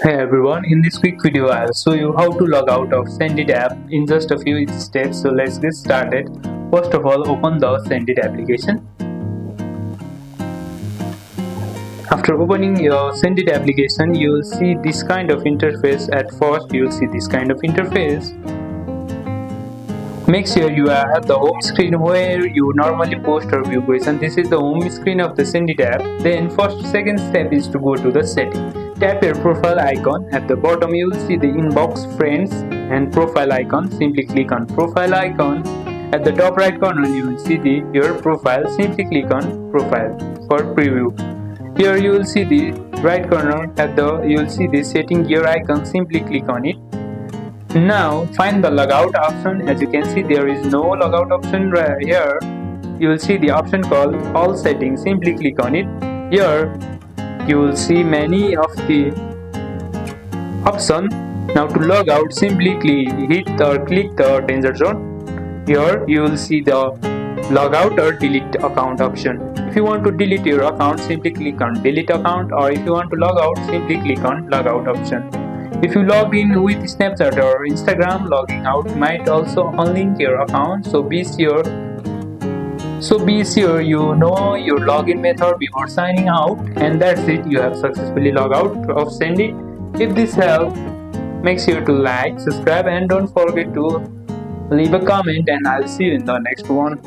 Hey everyone, in this quick video I'll show you how to log out of Sendit app in just a few steps. So let's get started. First of all, open the Sendit application. After opening your Sendit application, you'll see this kind of interface. At first you'll see this kind of interface. Make sure you are at the home screen where you normally post or view questions. This is the home screen of the Sendit app. Then second step is to go to the setting. Tap your profile icon. At the bottom you will see the inbox, friends and profile icon. Simply click on profile icon. At the top right corner you will see your profile. Simply click on profile for preview. Here you will see the right corner. You will see the setting gear icon. Simply click on it. Now find the logout option. As you can see, there is no logout option right here. You will see the option called all settings. Simply click on it. Here you will see many of the options. Now to log out, simply click the danger zone. Here you will see the logout or delete account option. If you want to delete your account, simply click on delete account, or if you want to log out, simply click on logout option. If you log in with Snapchat or Instagram, logging out might also unlink your account, so be sure you know your login method before signing out. And that's it, you have successfully logged out of Sendit. If this helped, make sure to like, subscribe and don't forget to leave a comment, and I'll see you in the next one.